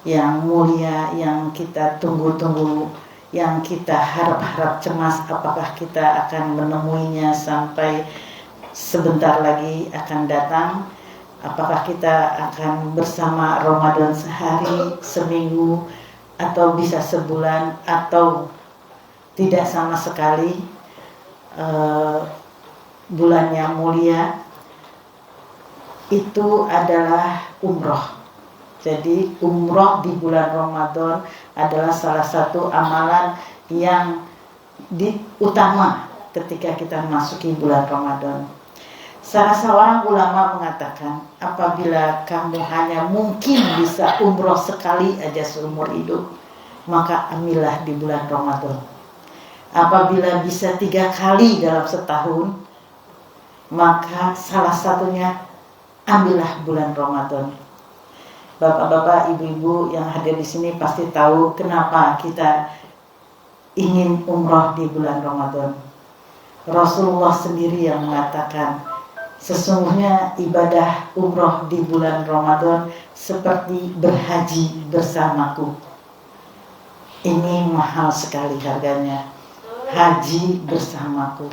yang mulia, yang kita tunggu-tunggu, yang kita harap-harap cemas apakah kita akan menemuinya sampai sebentar lagi akan datang. Apakah kita akan bersama Ramadan sehari, seminggu, atau bisa sebulan, atau tidak sama sekali. Bulan yang mulia itu adalah umroh. Jadi umroh di bulan Ramadan adalah salah satu amalan yang utama ketika kita masuki bulan Ramadan. Salah seorang ulama mengatakan, apabila kamu hanya mungkin bisa umroh sekali aja seumur hidup, maka ambillah di bulan Ramadan. Apabila bisa 3 kali dalam setahun, maka salah satunya ambillah bulan Ramadan. Bapak-bapak, ibu-ibu yang hadir di sini pasti tahu kenapa kita ingin umroh di bulan Ramadan. Rasulullah sendiri yang mengatakan, sesungguhnya ibadah umroh di bulan Ramadan seperti berhaji bersamaku. Ini mahal sekali harganya, haji bersamaku.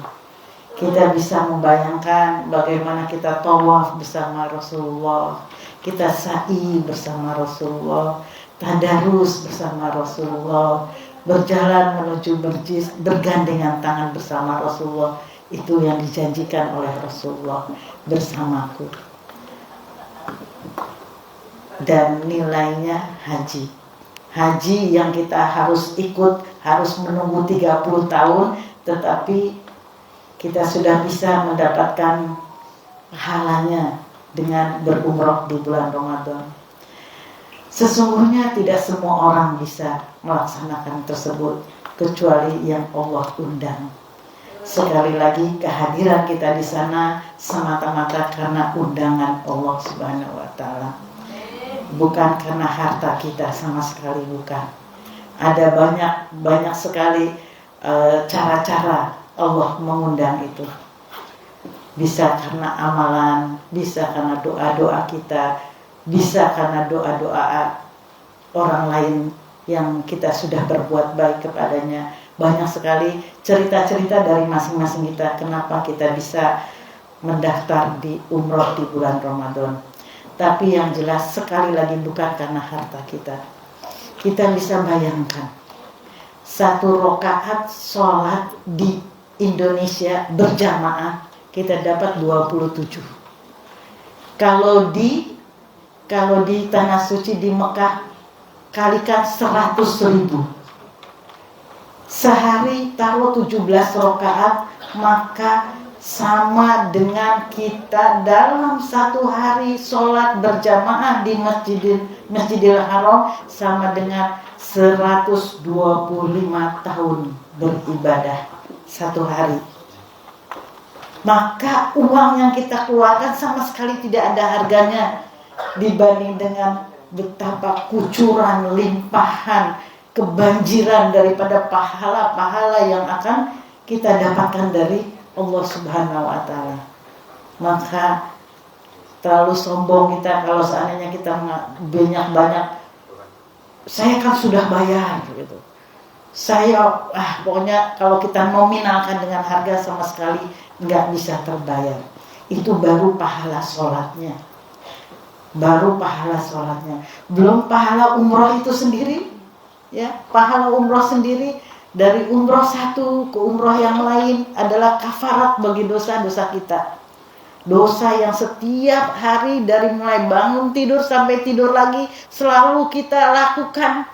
Kita bisa membayangkan bagaimana kita tawaf bersama Rasulullah, kita sa'i bersama Rasulullah, tadarus bersama Rasulullah, berjalan menuju Berjis bergandengan tangan bersama Rasulullah. Itu yang dijanjikan oleh Rasulullah, bersamaku. Dan nilainya haji. Haji yang kita harus ikut, harus menunggu 30 tahun, tetapi kita sudah bisa mendapatkan pahalanya dengan berumroh di bulan Ramadan. Sesungguhnya tidak semua orang bisa melaksanakan tersebut, kecuali yang Allah undang. Sekali lagi, kehadiran kita di sana semata-mata karena undangan Allah Subhanahu wa Ta'ala, bukan karena harta kita, sama sekali bukan. Ada banyak sekali cara-cara Allah mengundang itu. Bisa karena amalan, bisa karena doa-doa kita, bisa karena doa-doa orang lain yang kita sudah berbuat baik kepadanya. Banyak sekali cerita-cerita dari masing-masing kita kenapa kita bisa mendaftar di umroh di bulan Ramadan. Tapi yang jelas sekali lagi bukan karena harta kita. Kita bisa bayangkan 1 rakaat sholat di Indonesia berjamaah kita dapat 27. Kalau di tanah suci di Mekah kalikan 100.000. Sehari taruh 17 rakaat, maka sama dengan kita dalam 1 hari sholat berjamaah di Masjidil Haram sama dengan 125 tahun beribadah 1 hari. Maka uang yang kita keluarkan sama sekali tidak ada harganya dibanding dengan betapa kucuran, limpahan, kebanjiran daripada pahala-pahala yang akan kita dapatkan dari Allah Subhanahu wa Ta'ala. Maka terlalu sombong kita kalau seandainya kita banyak, saya kan sudah bayar gitu. Saya pokoknya kalau kita nominalkan dengan harga sama sekali nggak bisa terbayar. Itu baru pahala sholatnya. Belum pahala umroh itu sendiri. Ya, pahala umroh sendiri, dari umroh satu ke umroh yang lain adalah kafarat bagi dosa-dosa kita. Dosa yang setiap hari dari mulai bangun tidur sampai tidur lagi selalu kita lakukan.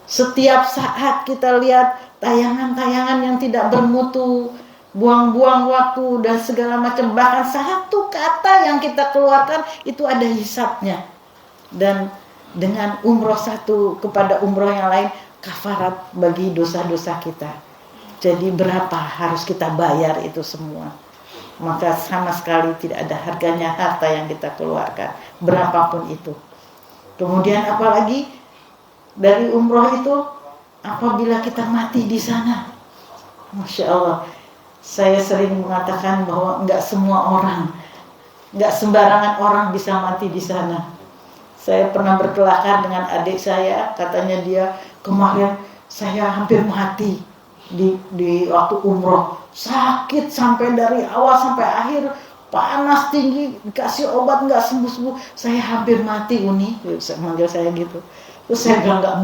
Setiap saat kita lihat tayangan-tayangan yang tidak bermutu, buang-buang waktu dan segala macam. Bahkan 1 kata yang kita keluarkan itu ada hisabnya. Dan dengan umroh satu kepada umroh yang lain kafarat bagi dosa-dosa kita. Jadi berapa harus kita bayar itu semua? Maka sama sekali tidak ada harganya harta yang kita keluarkan, berapapun itu. Kemudian apalagi dari umroh itu apabila kita mati di sana, Masya Allah. Saya sering mengatakan bahwa enggak sembarangan orang bisa mati di sana. Saya pernah berkelakar dengan adik saya, katanya dia, kemarin saya hampir mati di waktu umroh, sakit sampai dari awal sampai akhir, panas tinggi, dikasih obat nggak sembuh-sembuh, saya hampir mati Uni, manggil saya gitu. Terus saya bilang nggak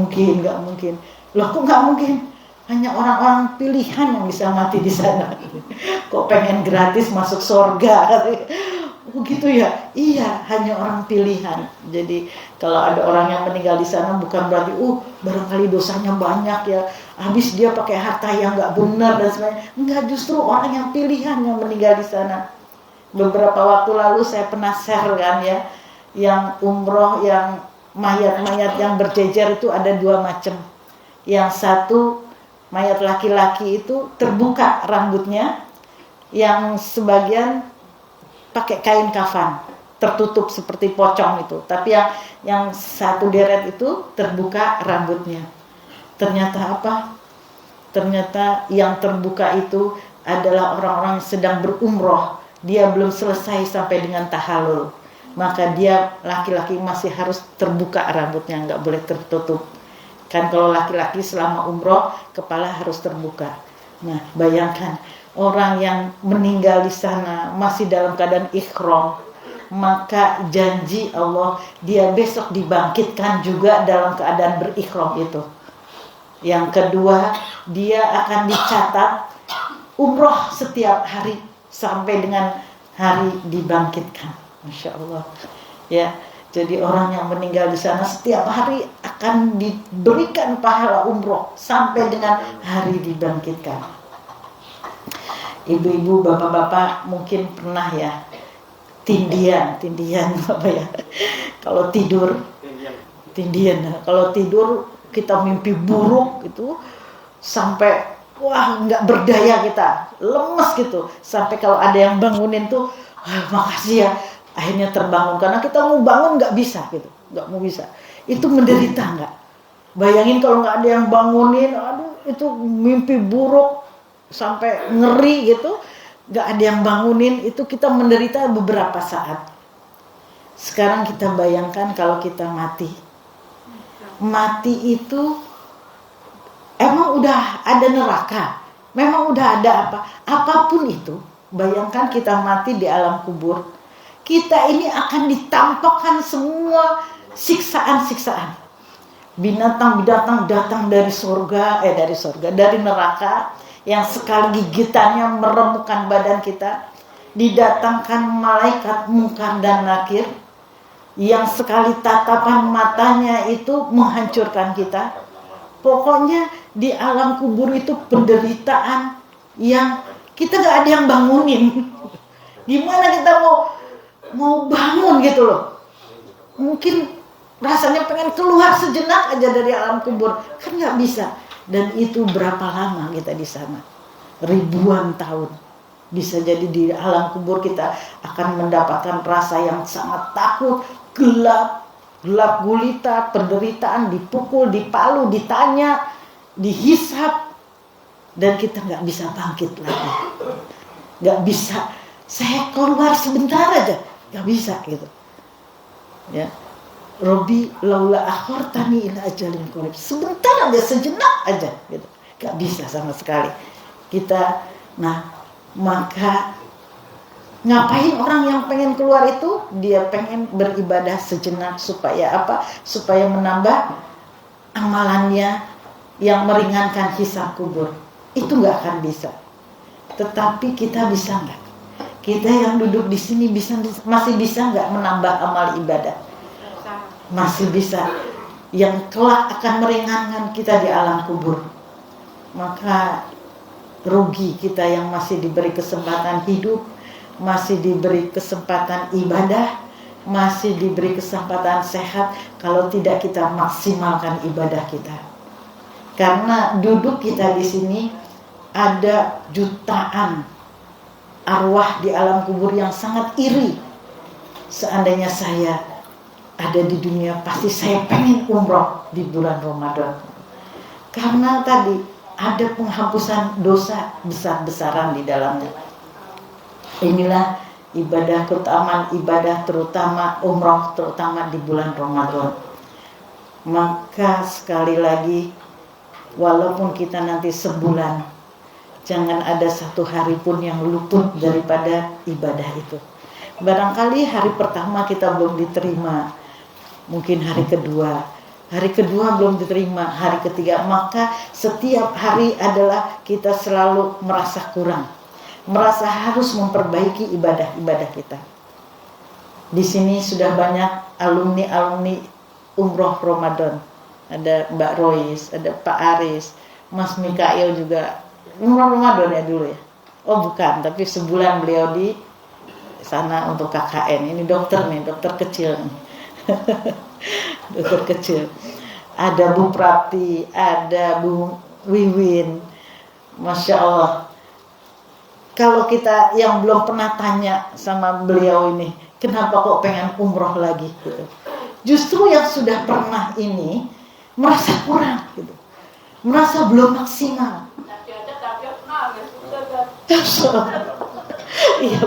mungkin. Loh kok nggak mungkin? Hanya orang-orang pilihan yang bisa mati di sana. Kok pengen gratis masuk surga? Oh gitu ya? Iya, hanya orang pilihan. Jadi kalau ada orang yang meninggal di sana bukan berarti barangkali dosanya banyak ya, habis dia pakai harta yang nggak benar dan sebagainya. Enggak, justru orang yang pilihan yang meninggal di sana. Beberapa waktu lalu saya pernah share kan ya, yang umroh, yang mayat-mayat yang berjejer itu ada 2 macam. Yang satu mayat laki-laki itu terbuka rambutnya, yang sebagian pakai kain kafan tertutup seperti pocong itu, tapi yang satu deret itu terbuka rambutnya. Ternyata apa? Ternyata yang terbuka itu adalah orang-orang yang sedang berumroh, dia belum selesai sampai dengan tahallul, maka dia laki-laki masih harus terbuka rambutnya, nggak boleh tertutup. Kan kalau laki-laki selama umroh kepala harus terbuka. Nah, bayangkan orang yang meninggal di sana masih dalam keadaan ihram, maka janji Allah dia besok dibangkitkan juga dalam keadaan berihram itu. Yang kedua, dia akan dicatat umroh setiap hari sampai dengan hari dibangkitkan. Masya Allah. Ya. Jadi orang yang meninggal di sana setiap hari akan diberikan pahala umroh sampai dengan hari dibangkitkan. Ibu-ibu, bapak-bapak mungkin pernah ya tindian Bapak ya. Kalau tidur kalau tidur kita mimpi buruk itu sampai nggak berdaya, kita lemes gitu. Sampai kalau ada yang bangunin tuh, makasih ya, akhirnya terbangun, karena kita mau bangun nggak bisa gitu, nggak mau bisa. Itu menderita nggak? Bayangin kalau nggak ada yang bangunin, aduh itu mimpi buruk sampai ngeri gitu, nggak ada yang bangunin, itu kita menderita beberapa saat. Sekarang kita bayangkan kalau kita mati itu emang udah ada neraka, memang udah ada apapun itu. Bayangkan kita mati di alam kubur, kita ini akan ditampakkan semua siksaan-siksaan. Binatang-binatang datang dari neraka yang sekali gigitannya meremukkan badan kita. Didatangkan malaikat Munkar dan Nakir yang sekali tatapan matanya itu menghancurkan kita. Pokoknya di alam kubur itu penderitaan yang kita gak ada yang bangunin. Gimana kita mau bangun gitu loh. Mungkin rasanya pengen keluar sejenak aja dari alam kubur, kan nggak bisa. Dan itu berapa lama kita di sana? Ribuan tahun. Bisa jadi di alam kubur kita akan mendapatkan rasa yang sangat takut, gelap gulita, penderitaan, dipukul, dipalu, ditanya, dihisap, dan kita nggak bisa bangkit lagi. Nggak bisa. Saya keluar sebentar aja, nggak bisa gitu. Ya, Robi laula akhortani ila ajalin qarib. Sebentar aja, sejenak aja, gitu. Nggak bisa sama sekali. Kita, maka ngapain orang yang pengen keluar itu? Dia pengen beribadah sejenak supaya apa? Supaya menambah amalannya yang meringankan hisab kubur. Itu nggak akan bisa. Tetapi kita bisa nggak? Kita yang duduk di sini masih bisa nggak menambah amal ibadah? Masih bisa. Yang kelak akan meringankan kita di alam kubur. Maka rugi kita yang masih diberi kesempatan hidup, masih diberi kesempatan ibadah, masih diberi kesempatan sehat, kalau tidak kita maksimalkan ibadah kita. Karena duduk kita di sini ada jutaan arwah di alam kubur yang sangat iri. Seandainya saya ada di dunia, pasti saya pengen umroh di bulan Ramadan. Karena tadi ada penghapusan dosa besar-besaran di dalamnya. Inilah ibadah keutamaan ibadah terutama umroh terutama di bulan Ramadan. Maka sekali lagi, walaupun kita nanti sebulan, jangan ada satu hari pun yang luput daripada ibadah itu. Barangkali hari pertama kita belum diterima, mungkin hari kedua belum diterima, hari ketiga, maka setiap hari adalah kita selalu merasa kurang, merasa harus memperbaiki ibadah-ibadah kita. Di sini sudah banyak alumni umroh Ramadan. Ada Mbak Rois, ada Pak Aris, Mas Mikael juga umroh Ramadan ya dulu ya. Oh bukan, tapi sebulan beliau di sana untuk KKN. Ini dokter nih, dokter kecil nih. Dokter kecil. Ada Bu Prati, ada Bu Wiwin. Masya Allah. Kalau kita yang belum pernah tanya sama beliau ini, kenapa kok pengen umroh lagi gitu. Justru yang sudah pernah ini merasa kurang gitu. Merasa belum maksimal. Iya.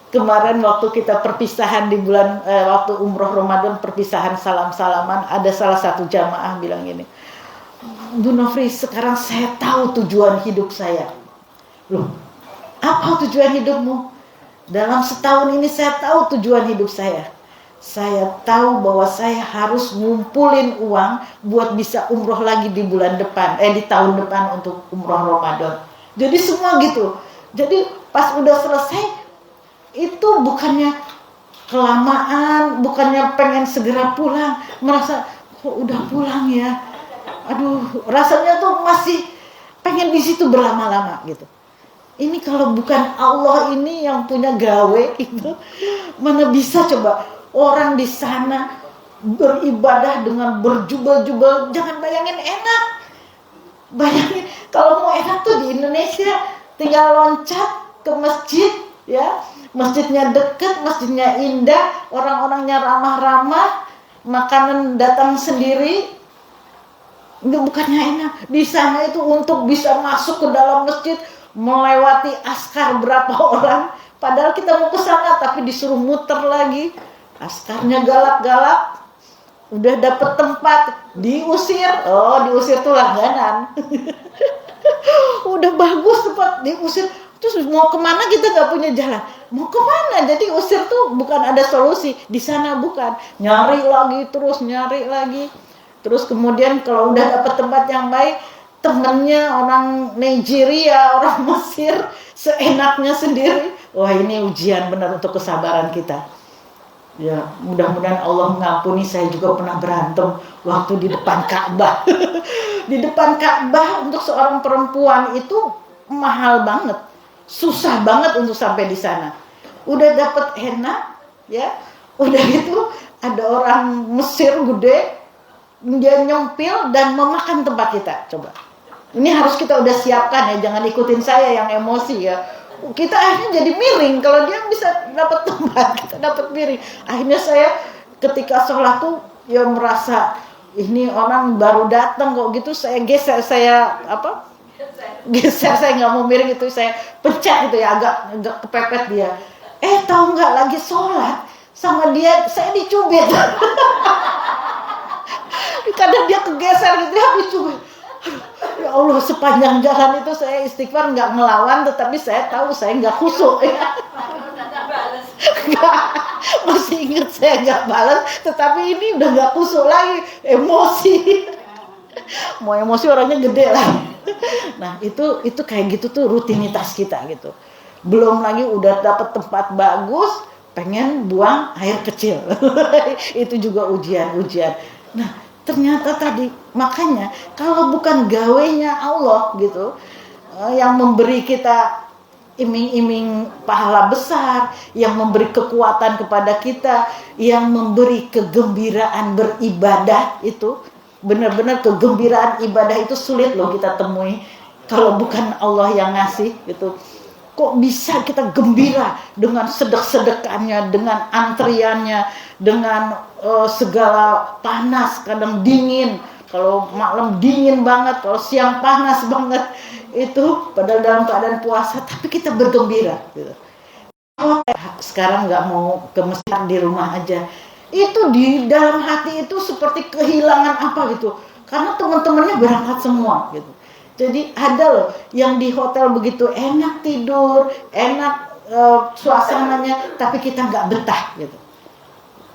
Kemarin waktu kita perpisahan di bulan waktu umroh Ramadan, perpisahan salam-salaman, ada salah satu jamaah bilang gini, Bu Nofri, sekarang saya tahu tujuan hidup saya. Loh, apa tujuan hidupmu? Dalam setahun ini saya tahu tujuan hidup saya. Saya tahu bahwa saya harus ngumpulin uang buat bisa umroh lagi di bulan depan, di tahun depan untuk umroh Ramadan. Jadi semua gitu. Jadi pas udah selesai, itu bukannya kelamaan, bukannya pengen segera pulang, merasa kok udah pulang ya. Aduh, rasanya tuh masih pengen di situ berlama-lama gitu. Ini kalau bukan Allah ini yang punya gawe itu, mana bisa coba orang di sana beribadah dengan berjubel-jubel. Jangan bayangin enak. Bayangin kalau mau enak tuh di Indonesia tinggal loncat ke masjid ya. Masjidnya deket, masjidnya indah, orang-orangnya ramah-ramah, makanan datang sendiri. Itu bukannya enak. Di sana itu untuk bisa masuk ke dalam masjid melewati askar berapa orang. Padahal kita mau ke sana tapi disuruh muter lagi. Askarnya galak-galak. Udah dapet tempat, diusir. Oh, diusir tuh langganan. Udah bagus tempat, diusir. Terus mau kemana kita gak punya jalan. Mau kemana? Jadi usir tuh bukan ada solusi. Di sana bukan. Nyari lagi, terus nyari lagi. Terus kemudian kalau udah dapet tempat yang baik, temennya orang Nigeria, orang Mesir, seenaknya sendiri. Wah, ini ujian benar untuk kesabaran kita. Ya, mudah-mudahan Allah mengampuni. Saya juga pernah berantem waktu di depan Ka'bah. Di depan Ka'bah untuk seorang perempuan itu mahal banget. Susah banget untuk sampai di sana. Udah dapet henna, ya. Udah gitu ada orang Mesir gede, dia nyempil dan memakan tempat kita. Coba. Ini harus kita udah siapkan ya, jangan ikutin saya yang emosi ya. Kita akhirnya jadi miring kalau dia bisa dapat tempat, kita dapat miring. Akhirnya saya ketika sholat tuh ya merasa ini orang baru datang kok gitu, saya geser, geser, saya nggak mau miring itu, saya pencet gitu ya, agak kepepet dia. Tahu nggak, lagi sholat sama dia saya dicubit. Kadang dia kegeser gitu ya, dicubit. Ya Allah, sepanjang jalan itu saya istighfar nggak ngelawan, tetapi saya tahu saya nggak khusyuk ya. Masih ingat saya nggak balas, tetapi ini udah nggak khusyuk lagi, emosi. Mau emosi orangnya gede lah. Nah itu kayak gitu tuh rutinitas kita gitu. Belum lagi udah dapet tempat bagus, pengen buang air kecil. Itu juga ujian-ujian. Nah ternyata tadi, makanya kalau bukan gawenya Allah gitu, yang memberi kita iming-iming pahala besar, yang memberi kekuatan kepada kita, yang memberi kegembiraan beribadah, itu benar-benar kegembiraan ibadah itu sulit loh kita temui kalau bukan Allah yang ngasih gitu. Kok bisa kita gembira dengan sedek-sedekannya, dengan antriannya, dengan segala panas, kadang dingin, kalau malam dingin banget, kalau siang panas banget, itu padahal dalam keadaan puasa, tapi kita bergembira gitu. sekarang nggak mau ke masjid, di rumah aja. Itu di dalam hati itu seperti kehilangan apa gitu. Karena teman-temannya berangkat semua gitu. Jadi ada loh yang di hotel begitu enak tidur, enak suasananya, tapi kita nggak betah gitu.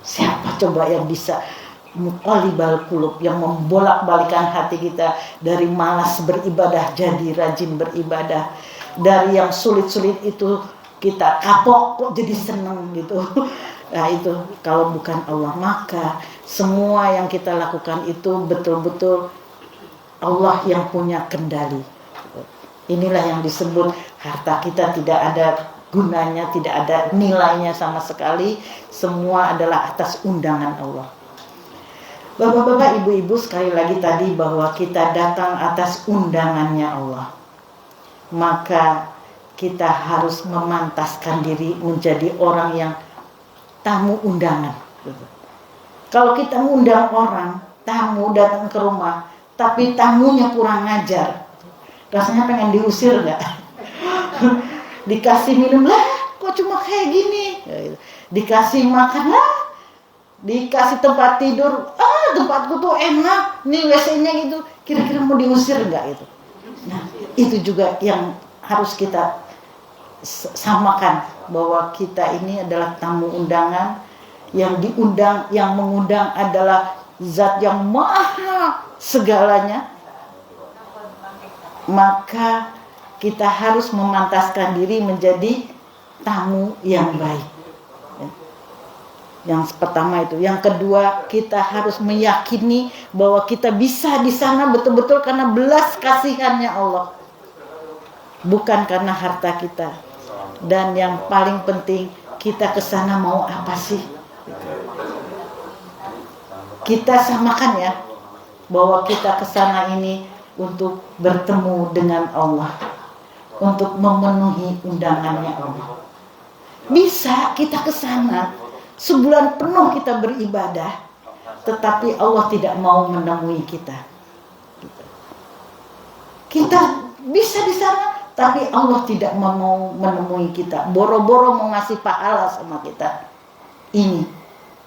Siapa coba yang bisa muqallibal qulub, yang membolak-balikan hati kita dari malas beribadah jadi rajin beribadah, dari yang sulit-sulit itu kita kapok kok jadi seneng gitu. Nah itu kalau bukan Allah, maka semua yang kita lakukan itu betul-betul Allah yang punya kendali. Inilah yang disebut harta kita tidak ada gunanya, tidak ada nilainya sama sekali. Semua adalah atas undangan Allah. Bapak-bapak, ibu-ibu, sekali lagi tadi bahwa kita datang atas undangannya Allah. Maka kita harus memantaskan diri menjadi orang yang tamu undangan. Kalau kita ngundang orang, tamu datang ke rumah, tapi tamunya kurang ngajar, rasanya pengen diusir nggak? Dikasih minum lah, kok cuma kayak gini? Dikasih makan lah, dikasih tempat tidur, tempatku tuh enak, nih WC-nya gitu, kira-kira mau diusir nggak itu? Nah, itu juga yang harus kita samakan, bahwa kita ini adalah tamu undangan, yang diundang, yang mengundang adalah zat yang maha segalanya. Maka kita harus memantaskan diri menjadi tamu yang baik. Yang pertama itu. Yang kedua, kita harus meyakini bahwa kita bisa di sana betul-betul karena belas kasihannya Allah, bukan karena harta kita. Dan yang paling penting, kita ke sana mau apa sih? Kita samakan ya, bahwa kita ke sana ini untuk bertemu dengan Allah, untuk memenuhi undangannya Allah. Bisa kita ke sana sebulan penuh kita beribadah, tetapi Allah tidak mau menemui kita. Kita bisa di sana, tapi Allah tidak mau menemui kita. Boro-boro mau ngasih pahala sama kita. Ini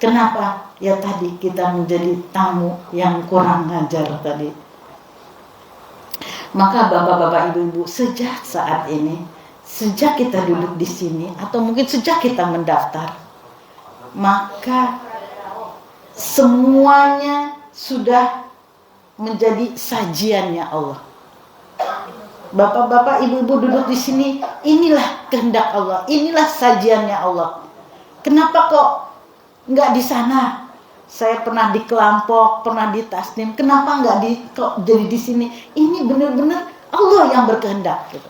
kenapa? Ya tadi kita menjadi tamu yang kurang ngajar tadi. Maka bapak-bapak, ibu-ibu, sejak saat ini, sejak kita duduk di sini, atau mungkin sejak kita mendaftar, maka semuanya sudah menjadi sajiannya Allah. Bapak-bapak, ibu-ibu duduk di sini, inilah kehendak Allah, inilah sajiannya Allah. Kenapa kok nggak di sana? Saya pernah di Kelampok, pernah di Tasnim. Kenapa nggak kok jadi di sini? Ini benar-benar Allah yang berkehendak. Gitu.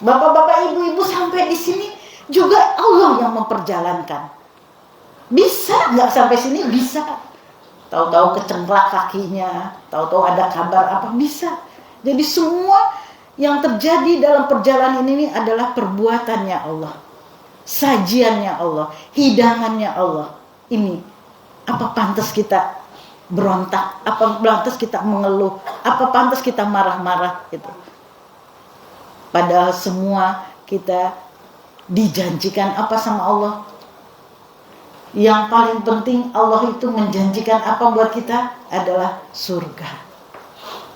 Bapak-bapak, ibu-ibu sampai di sini juga Allah yang memperjalankan. Bisa nggak sampai sini? Bisa. Tahu-tahu kecengklak kakinya, tahu-tahu ada kabar apa, bisa. Jadi semua yang terjadi dalam perjalanan ini adalah perbuatannya Allah, sajiannya Allah, hidangannya Allah. Ini apa pantas kita berontak? Apa pantas kita mengeluh? Apa pantas kita marah-marah? Gitu. Padahal semua kita dijanjikan apa sama Allah? Yang paling penting, Allah itu menjanjikan apa buat kita? Adalah surga.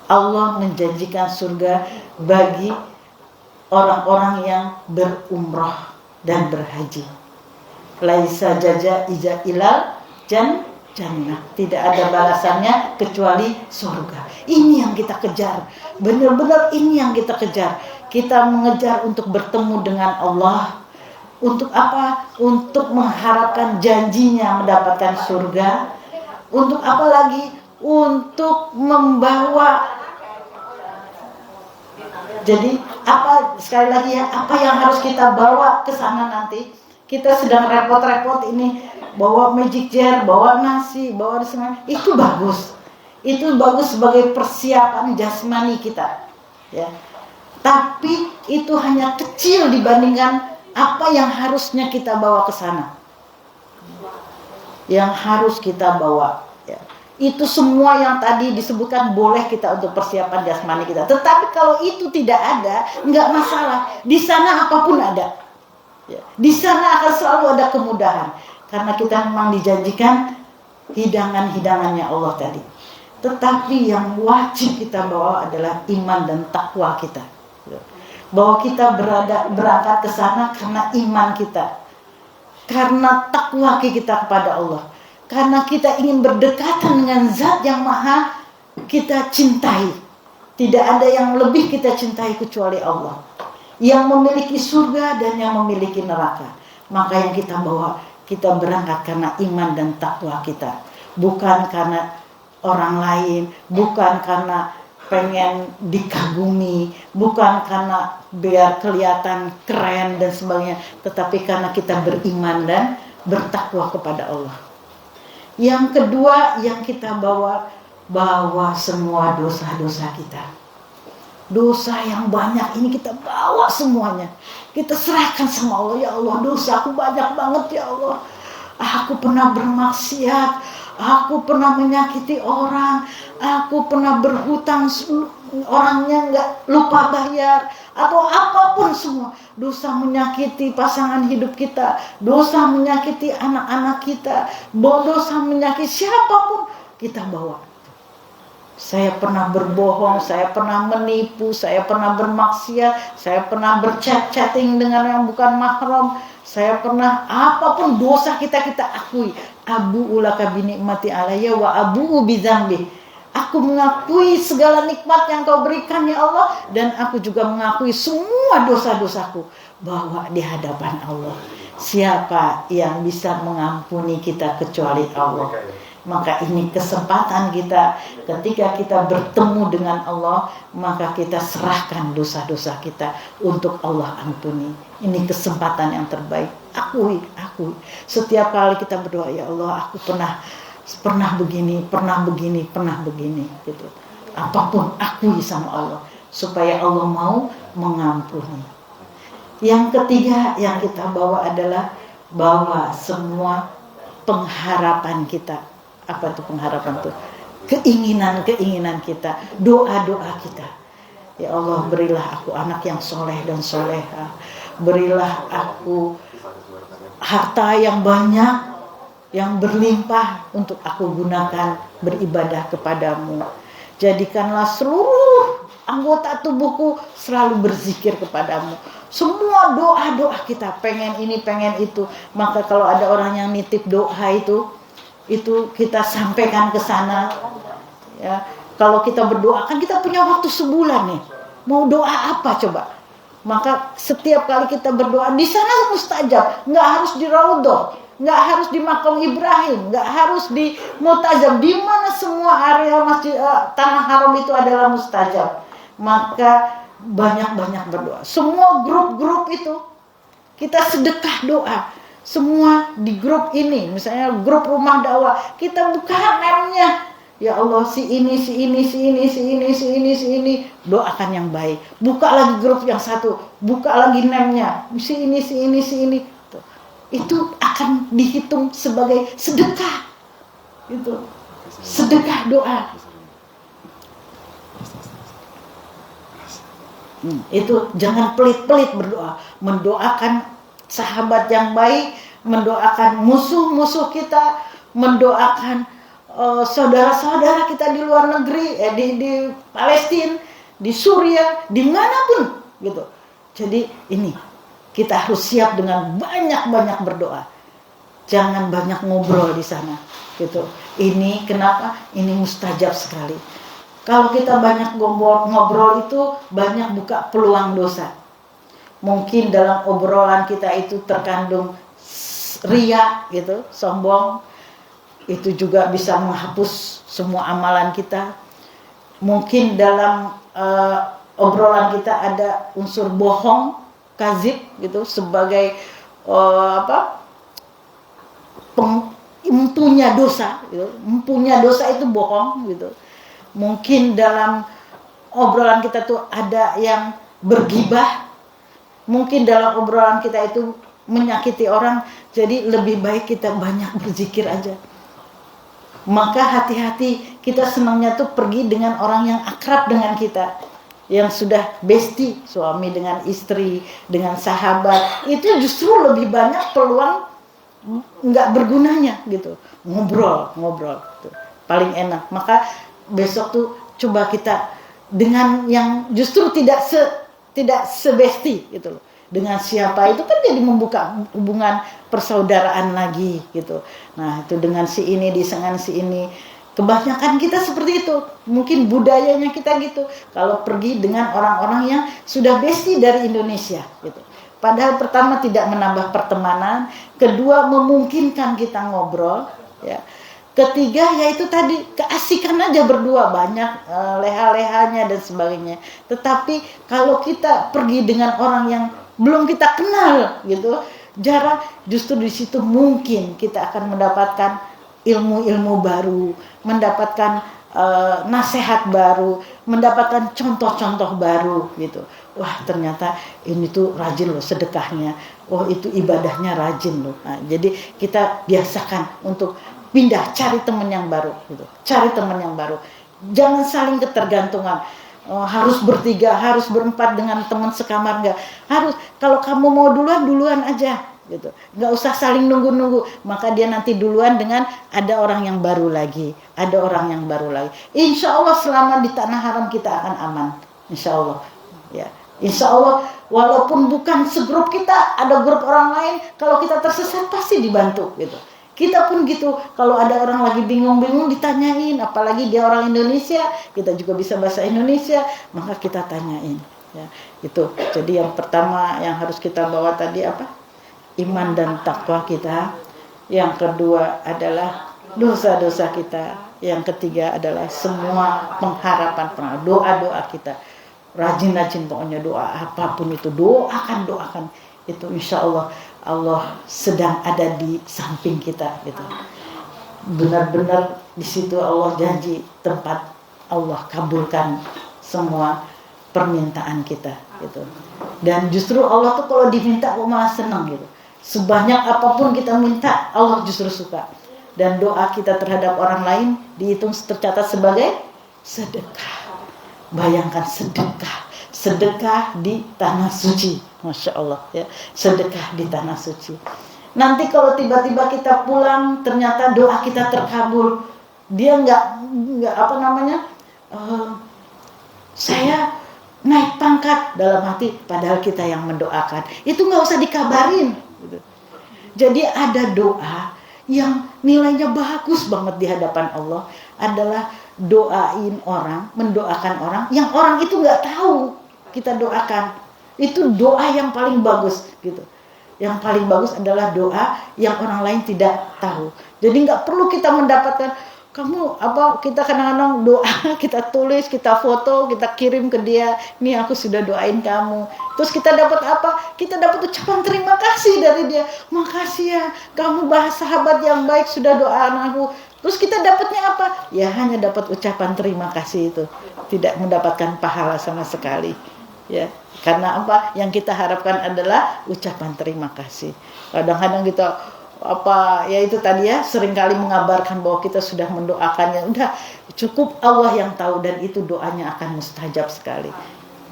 Allah menjanjikan surga bagi orang-orang yang berumrah dan berhaji. Laisa jaza ija ilal jannah. Tidak ada balasannya kecuali surga. Ini yang kita kejar. Benar-benar ini yang kita kejar. Kita mengejar untuk bertemu dengan Allah. Untuk apa? Untuk mengharapkan janjinya mendapatkan surga. Untuk apa lagi? Untuk membawa. Jadi apa, sekali lagi ya, apa yang harus kita bawa ke sana nanti? Kita sedang repot-repot ini, bawa magic jar, bawa nasi, bawa di sana. Itu bagus. Itu bagus sebagai persiapan jasmani kita. Ya. Tapi itu hanya kecil dibandingkan apa yang harusnya kita bawa ke sana. Yang harus kita bawa. Ya. Itu semua yang tadi disebutkan boleh kita untuk persiapan jasmani kita. Tetapi kalau itu tidak ada, nggak masalah. Di sana apapun ada. Ya. Di sana akan selalu ada kemudahan karena kita memang dijanjikan hidangan-hidangannya Allah tadi. Tetapi yang wajib kita bawa adalah iman dan takwa kita. Bahwa kita berangkat ke sana karena iman kita, karena takwa kita kepada Allah, karena kita ingin berdekatan dengan Zat yang maha kita cintai. Tidak ada yang lebih kita cintai kecuali Allah, yang memiliki surga dan yang memiliki neraka. Maka yang kita bawa, kita berangkat karena iman dan takwa kita, bukan karena orang lain, bukan karena pengen dikagumi, bukan karena biar kelihatan keren dan sebagainya, tetapi karena kita beriman dan bertakwa kepada Allah. Yang kedua yang kita bawa semua dosa-dosa kita. Dosa yang banyak ini kita bawa semuanya. Kita serahkan sama Allah. Ya Allah, dosa aku banyak banget ya Allah. Aku pernah bermaksiat, aku pernah menyakiti orang, aku pernah berhutang, orangnya nggak lupa bayar, atau apapun semua. Dosa menyakiti pasangan hidup kita, dosa menyakiti anak-anak kita, dosa menyakiti siapapun kita bawa. Saya pernah berbohong, saya pernah menipu, saya pernah bermaksiat, saya pernah berchat-chatting dengan yang bukan mahram, saya pernah apapun dosa kita akui. Abu ulaka binikmati alayya wa abu bizambi. Aku mengakui segala nikmat yang kau berikan ya Allah, dan aku juga mengakui semua dosa-dosaku bahwa di hadapan Allah siapa yang bisa mengampuni kita kecuali Allah. Maka ini kesempatan kita, ketika kita bertemu dengan Allah, maka kita serahkan dosa-dosa kita untuk Allah ampuni. Ini kesempatan yang terbaik. Akui. Setiap kali kita berdoa, ya Allah, aku pernah begini gitu. Apapun akui sama Allah supaya Allah mau mengampuni. Yang ketiga yang kita bawa adalah bawa semua pengharapan kita. Apa itu pengharapan itu? Keinginan kita, doa-doa kita. Ya Allah, berilah aku anak yang soleh dan soleha. Berilah aku harta yang banyak, yang berlimpah untuk aku gunakan beribadah kepadamu. Jadikanlah seluruh anggota tubuhku selalu berzikir kepadamu. Semua doa-doa kita, pengen ini, pengen itu. Maka kalau ada orang yang nitip doa itu kita sampaikan ke sana. Ya, kalau kita berdoa kan kita punya waktu sebulan nih. Mau doa apa coba? Maka setiap kali kita berdoa di sana mustajab, nggak harus di Raudhah, nggak harus di Makam Ibrahim, nggak harus di Multazam, di mana semua area masjid Tanah Haram itu adalah mustajab. Maka banyak-banyak berdoa. Semua grup-grup itu kita sedekah doa. Semua di grup ini, misalnya grup rumah dakwah, kita buka namanya. Ya Allah, si ini, doakan yang baik. Buka lagi grup yang satu, buka lagi namanya, si ini. Itu akan dihitung sebagai sedekah. Itu sedekah doa. Itu jangan pelit-pelit berdoa, mendoakan sahabat yang baik, mendoakan musuh-musuh kita, mendoakan saudara-saudara kita di luar negeri, di Palestina, di Suriah, dimanapun gitu. Jadi ini kita harus siap dengan banyak-banyak berdoa. Jangan banyak ngobrol di sana gitu. Ini kenapa? Ini mustajab sekali. Kalau kita banyak ngobrol itu banyak buka peluang dosa. Mungkin dalam obrolan kita itu terkandung riya gitu, sombong. Itu juga bisa menghapus semua amalan kita. Mungkin dalam obrolan kita ada unsur bohong, kazib gitu sebagai empunya dosa gitu. Empunya dosa itu bohong gitu. Mungkin dalam obrolan kita tuh ada yang bergibah. Mungkin dalam obrolan kita itu menyakiti orang. Jadi lebih baik kita banyak berzikir aja. Maka hati-hati, kita senangnya tuh pergi dengan orang yang akrab dengan kita. yang sudah bestie, suami dengan istri, dengan sahabat, itu justru lebih banyak peluang nggak bergunanya gitu. Ngobrol gitu. Paling enak. Maka besok tuh coba kita dengan yang justru tidak sebesti gitu loh. Dengan siapa itu kan jadi membuka hubungan persaudaraan lagi gitu. Nah, itu dengan si ini dengan si ini. Kebanyakan kita seperti itu. Mungkin budayanya kita gitu. Kalau pergi dengan orang-orang yang sudah bestie dari Indonesia gitu. Padahal pertama tidak menambah pertemanan, kedua memungkinkan kita ngobrol, ya. Ketiga yaitu tadi keasikan aja berdua, banyak leha-lehanya dan sebagainya. Tetapi kalau kita pergi dengan orang yang belum kita kenal gitu, jarak, justru di situ mungkin kita akan mendapatkan ilmu-ilmu baru, mendapatkan nasihat baru, mendapatkan contoh-contoh baru gitu. Wah, ternyata ini tuh rajin loh sedekahnya. Oh, itu ibadahnya rajin loh. Nah, jadi kita biasakan untuk pindah, cari teman yang baru gitu. Cari teman yang baru. Jangan saling ketergantungan. Harus bertiga, harus berempat dengan teman sekamar, enggak. Harus, kalau kamu mau duluan aja gitu. Nggak usah saling nunggu-nunggu, maka dia nanti duluan dengan ada orang yang baru lagi, ada orang yang baru lagi. Insya Allah selama di tanah haram kita akan aman, insya Allah, ya. Insya Allah walaupun bukan segrup kita, ada grup orang lain, kalau kita tersesat pasti dibantu gitu. Kita pun gitu, kalau ada orang lagi bingung-bingung ditanyain, apalagi dia orang Indonesia, kita juga bisa bahasa Indonesia, maka kita tanyain, ya. Itu. Jadi yang pertama yang harus kita bawa tadi apa? Iman dan takwa kita. Yang kedua adalah dosa-dosa kita. Yang ketiga adalah semua pengharapan, doa-doa kita. Rajin-rajin pokoknya doa apapun itu, doakan itu, insya Allah Allah sedang ada di samping kita gitu. Benar-benar di situ Allah janji tempat Allah kabulkan semua permintaan kita gitu. Dan justru Allah tuh kalau diminta kok malah senang gitu. Sebanyak apapun kita minta, Allah justru suka. Dan doa kita terhadap orang lain dihitung tercatat sebagai sedekah. Bayangkan sedekah di tanah suci, masya Allah ya, sedekah di tanah suci. Nanti kalau tiba-tiba kita pulang, ternyata doa kita terkabul, dia nggak apa namanya, saya naik pangkat dalam hati, padahal kita yang mendoakan, itu nggak usah dikabarin. Jadi ada doa yang nilainya bagus banget di hadapan Allah, adalah doain orang, mendoakan orang yang orang itu nggak tahu kita doakan. Itu doa yang paling bagus gitu. Yang paling bagus adalah doa yang orang lain tidak tahu. Jadi nggak perlu kita mendapatkan, kamu apa, kita kadang-kadang doa kita tulis, kita foto, kita kirim ke dia, nih aku sudah doain kamu. Terus kita dapat apa? Kita dapat ucapan terima kasih dari dia. Makasih ya, kamu bahas sahabat yang baik sudah doain aku. Terus kita dapatnya apa? Ya hanya dapat ucapan terima kasih itu. Tidak mendapatkan pahala sama sekali. Ya, karena apa? Yang kita harapkan adalah ucapan terima kasih. Kadang-kadang kita apa ya itu tadi ya, seringkali mengabarkan bahwa kita sudah mendoakannya, udah cukup Allah yang tahu, dan itu doanya akan mustajab sekali.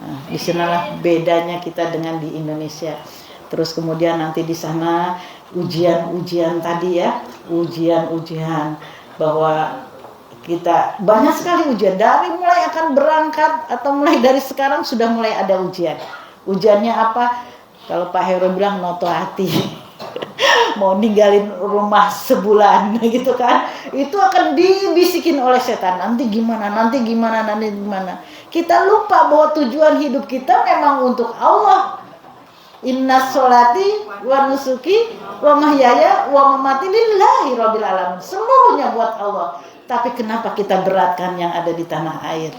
Nah, di sanalah bedanya kita dengan di Indonesia. Terus kemudian nanti di sana ujian-ujian tadi ya, ujian-ujian bahwa kita banyak sekali ujian, dari mulai akan berangkat atau mulai dari sekarang sudah mulai ada ujian. Ujiannya apa? Kalau Pak Heru bilang noto hati. Mau ninggalin rumah sebulan gitu kan, itu akan dibisikin oleh setan, nanti gimana. Kita lupa bahwa tujuan hidup kita memang untuk Allah. Inna sholati wa nusuki wa mahyaya wa mamati lillahi rabbil alamin, seluruhnya buat Allah. Tapi kenapa kita beratkan yang ada di tanah air,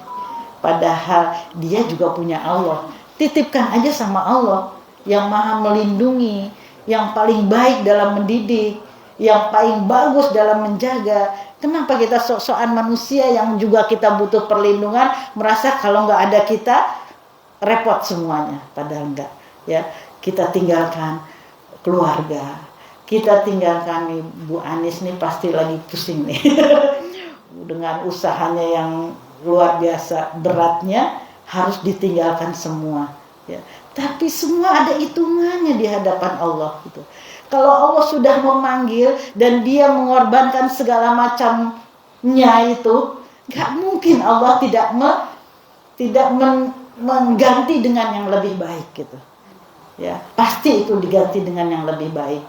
padahal dia juga punya Allah. Titipkan aja sama Allah yang maha melindungi, yang paling baik dalam mendidik, yang paling bagus dalam menjaga. Kenapa kita sok-sokan manusia yang juga kita butuh perlindungan, merasa kalau nggak ada kita repot semuanya, padahal enggak ya. Kita tinggalkan keluarga, kita tinggalkan nih Bu Anis nih pasti lagi pusing nih dengan usahanya yang luar biasa beratnya, harus ditinggalkan semua, ya. Tapi semua ada hitungannya di hadapan Allah gitu. Kalau Allah sudah memanggil dan Dia mengorbankan segala macamnya itu, nggak mungkin Allah tidak mengganti dengan yang lebih baik gitu. Ya, pasti itu diganti dengan yang lebih baik.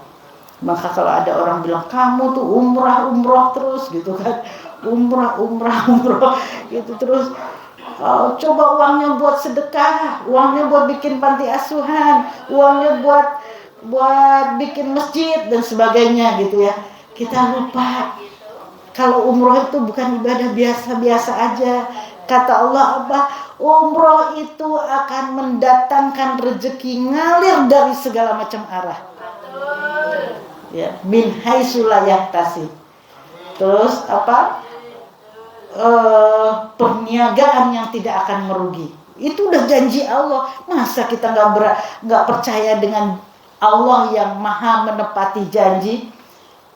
Maka kalau ada orang bilang kamu tuh umrah terus gitu kan, umrah gitu terus, coba uangnya buat sedekah, uangnya buat bikin panti asuhan, uangnya buat bikin masjid dan sebagainya gitu ya. Kita lupa kalau umroh itu bukan ibadah biasa-biasa aja. Kata Allah apa? Umroh itu akan mendatangkan rezeki ngalir dari segala macam arah. Ya, min haitsu la yahtasib. Terus apa? Perniagaan yang tidak akan merugi. Itu udah janji Allah. Masa kita nggak percaya dengan Allah yang maha menepati janji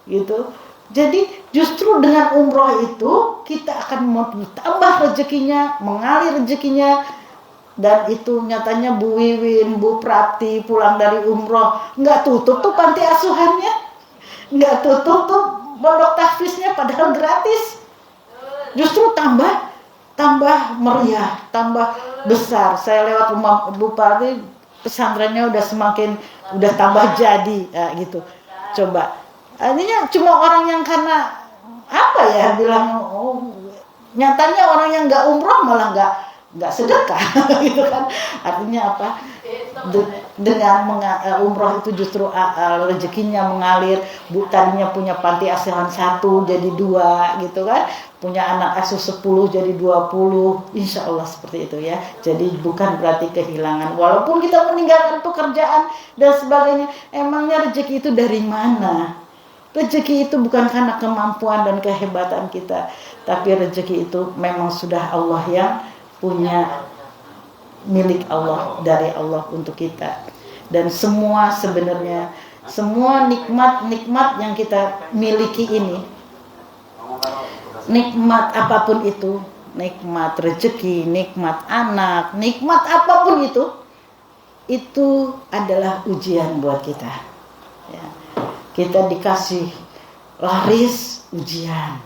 gitu. Jadi justru dengan umroh itu kita akan tambah rezekinya, mengalir rezekinya. Dan itu nyatanya Bu Wiwin, Bu Prapti pulang dari umroh nggak tutup tuh panti asuhannya, nggak tutup tuh pondok tahfiznya, padahal gratis. Justru tambah meriah, tambah besar. Saya lewat rumah Bu Prapti, pesantrennya udah tambah jadi, ya, gitu. Coba, artinya cuma orang yang karena apa ya bilang, nyatanya orang yang nggak umroh malah nggak sedekah, gitu kan? Artinya apa? Dengan umroh itu justru rezekinya mengalir. Bu tadinya punya panti asuhan 1 jadi 2, gitu kan? Punya anak asuh 10 jadi 20, insya Allah seperti itu ya. Jadi bukan berarti kehilangan. Walaupun kita meninggalkan pekerjaan dan sebagainya, emangnya rezeki itu dari mana? Rezeki itu bukan karena kemampuan dan kehebatan kita, tapi rezeki itu memang sudah Allah yang punya, milik Allah, dari Allah untuk kita. Dan semua sebenarnya, semua nikmat yang kita miliki ini, nikmat apapun itu, nikmat rezeki, nikmat anak, nikmat apapun itu adalah ujian buat kita. Ya. Kita dikasih laris, ujian.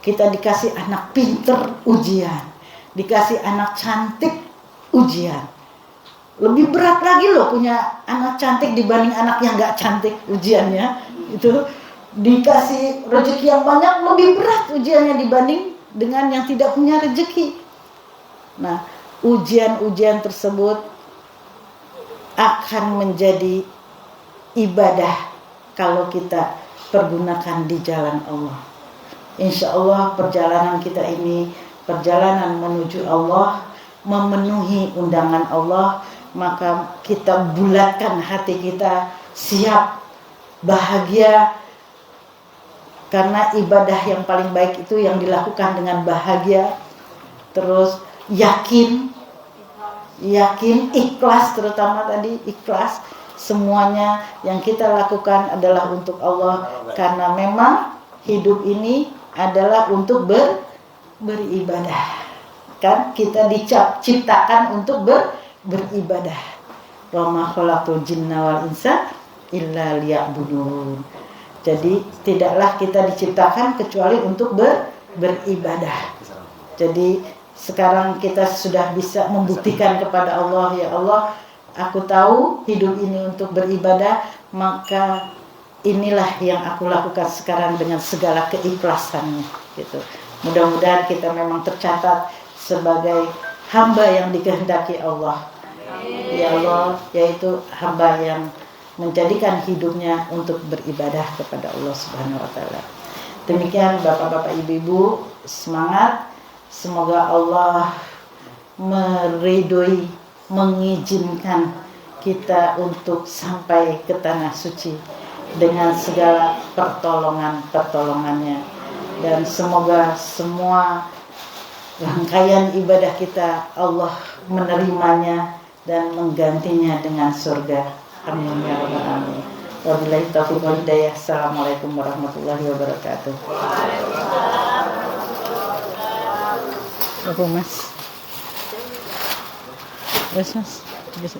Kita dikasih anak pinter, ujian. Dikasih anak cantik, ujian. Lebih berat lagi loh punya anak cantik dibanding anak yang gak cantik, ujiannya. Itu dikasih rezeki yang banyak, lebih berat ujiannya dibanding dengan yang tidak punya rezeki. Nah, ujian-ujian tersebut akan menjadi ibadah kalau kita pergunakan di jalan Allah. Insya Allah perjalanan kita ini perjalanan menuju Allah, memenuhi undangan Allah, maka kita bulatkan hati kita, siap, bahagia. Karena ibadah yang paling baik itu yang dilakukan dengan bahagia, terus yakin, ikhlas, terutama tadi ikhlas. Semuanya yang kita lakukan adalah untuk Allah, karena memang hidup ini adalah untuk beribadah. Kan kita diciptakan untuk beribadah. Wa ma khalaqul jinna wal insa illa liya'budun. Jadi tidaklah kita diciptakan kecuali untuk beribadah. Jadi sekarang kita sudah bisa membuktikan kepada Allah, ya Allah, aku tahu hidup ini untuk beribadah, maka inilah yang aku lakukan sekarang dengan segala keikhlasannya, gitu. Mudah-mudahan kita memang tercatat sebagai hamba yang dikehendaki Allah. Ya Allah, yaitu hamba yang menjadikan hidupnya untuk beribadah kepada Allah Subhanahu wa taala. Demikian Bapak-bapak, Ibu-ibu, semangat. Semoga Allah meridhoi, mengizinkan kita untuk sampai ke tanah suci dengan segala pertolongannya, dan semoga semua rangkaian ibadah kita Allah menerimanya dan menggantinya dengan surga. Amin ya rabbal alamin. Wabillahi taufiq wal hidayah. Assalamualaikum warahmatullahi wabarakatuh. Waalaikumsalam. Mas. Yes, Mas. Yes.